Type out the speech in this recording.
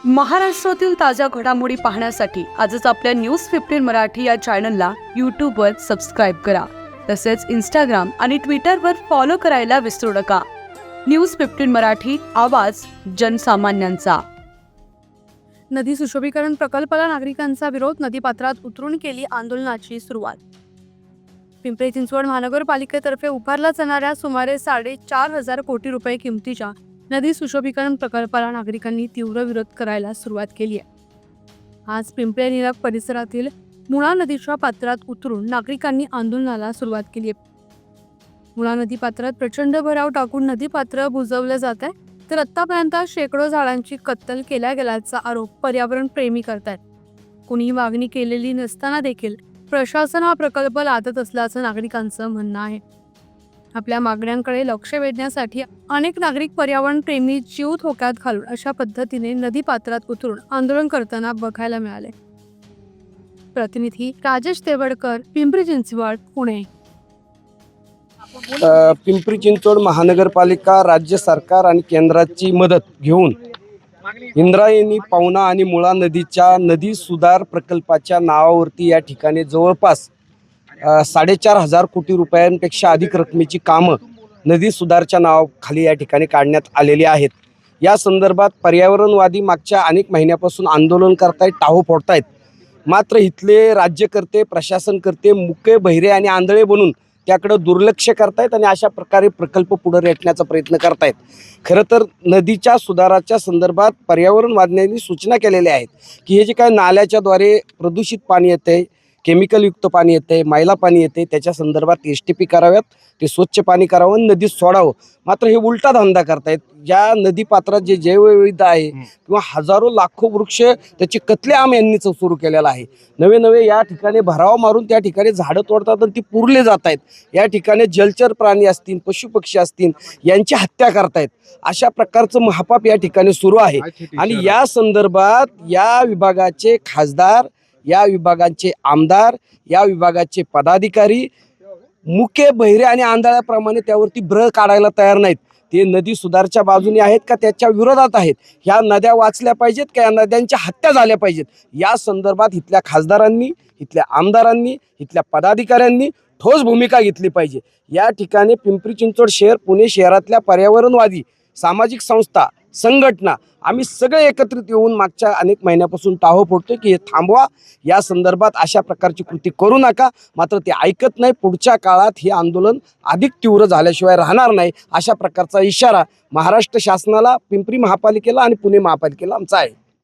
महाराष्ट्रातील ताज्या घडामोडी पाहण्यासाठी आजच आपल्या न्यूज 15 मराठी या चॅनलला यूट्यूबवर सबस्क्राईब करा. तसेच इंस्टाग्राम आणि ट्विटरवर फॉलो करायला विसरू नका. न्यूज 15 मराठी, आवाज जनसामान्यांचा. नदी सुशोभीकरण प्रकल्पाला नागरिकांचा विरोध, नदीपात्रात उतरून केली आंदोलनाची सुरुवात. पिंपरी चिंचवड महानगरपालिकेतर्फे उभारला जाणाऱ्या सुमारे 4.5 कोटी रुपये किमतीच्या नदी सुशोभीकरण प्रकल्पाला नागरिकांनी तीव्र विरोध करायला सुरुवात केली आहे. आज पिंपरी निलक परिसरातील मुळा नदीच्या पात्रात उतरून नागरिकांनी आंदोलनाला सुरुवात केली आहे. मुळा नदी पात्रात प्रचंड भराव टाकून नदीपात्र बुजवलं जात आहे, तर आतापर्यंत शेकडो झाडांची कत्तल केल्या गेल्याचा आरोप पर्यावरण प्रेमी करतात. कुणीही मागणी केलेली नसताना देखील प्रशासन हा प्रकल्प लादत असल्याचं नागरिकांचं म्हणणं आहे. आपल्या मागण्यांकडे लक्ष वेधण्यासाठी अनेक नागरिक पर्यावरण प्रेमी जीव धोक्यात घालून अशा पद्धतीने नदी पात्रात उतरून आंदोलन करताना बघायला मिळाले. प्रतिनिधी राजेश तेवडकर, पिंपरी चिंचवड, पुणे. पिंपरी चिंचवड महानगरपालिका, राज्य सरकार आणि केंद्राची मदत घेऊन इंद्रायणी, पवना आणि मुळा नदीच्या नदी सुधार प्रकल्पाच्या नावावरती या ठिकाणी जवळपास 4.5 कोटी रुपयांपेक्षा अधिक रकमेची कामं नदी सुधारच्या नावाखाली या ठिकाणी काढण्यात आलेली आहेत. या संदर्भात पर्यावरणवादी मागच्या अनेक महिन्यापासून आंदोलन करतायत, टाहो फोडतायत. मात्र इथले राज्यकर्ते, प्रशासनकर्ते मुके, बहिरे आणि आंधळे बनून त्याकडे दुर्लक्ष करतायत आणि अशा प्रकारे प्रकल्प पुढे रेटण्याचा प्रयत्न करतायत. खरं तर नदीच्या सुधाराच्या संदर्भात पर्यावरणवाद्यांनी सूचना केलेल्या आहेत की हे जे काय नाल्याच्याद्वारे प्रदूषित पाणी येते, केमिकलयुक्त पाणी येते, मैला पाणी येते, त्याच्या संदर्भात STP कराव्यात, ते स्वच्छ पाणी करावं, नदीत सोडावं. मात्र हे उलटा धंदा करतायत. ज्या नदीपात्रात जे जैवविविधता आहे किंवा हजारो लाखो वृक्ष त्याची कत्लेआम यांनीच सुरू केलेला आहे. नवे या ठिकाणी भराव मारून त्या ठिकाणी झाडं तोडतात आणि ती पुरले जात आहेत. या ठिकाणी जलचर प्राणी असतील, पशुपक्षी असतील, यांची हत्या करतायत. अशा प्रकारचं महापाप या ठिकाणी सुरू आहे. आणि या संदर्भात या विभागाचे खासदार, या विभागांचे आमदार, या विभागाचे पदाधिकारी मुके, बहिरे आणि आंधळ्याप्रमाणे त्यावरती ब्र काढायला तयार नाहीत. ते नदी सुधारच्या बाजूने आहेत का त्याच्या विरोधात आहेत? ह्या नद्या वाचल्या पाहिजेत का या नद्यांच्या हत्या झाल्या पाहिजेत? या संदर्भात इथल्या खासदारांनी, इथल्या आमदारांनी, इथल्या पदाधिकाऱ्यांनी ठोस भूमिका घेतली पाहिजे. या ठिकाणी पिंपरी चिंचवड शहर, पुणे शहरातल्या पर्यावरणवादी सामाजिक संस्था, संघटना आम्ही सगळे एकत्रित येऊन मागच्या अनेक महिन्यापासून टाहो फोडतोय की हे थांबवा, या संदर्भात अशा प्रकारची कृती करू नका. मात्र ते ऐकत नाही. पुढच्या काळात हे आंदोलन अधिक तीव्र झाल्याशिवाय राहणार नाही, अशा प्रकारचा इशारा महाराष्ट्र शासनाला, पिंपरी महापालिकेला आणि पुणे महापालिकेला आमचा आहे.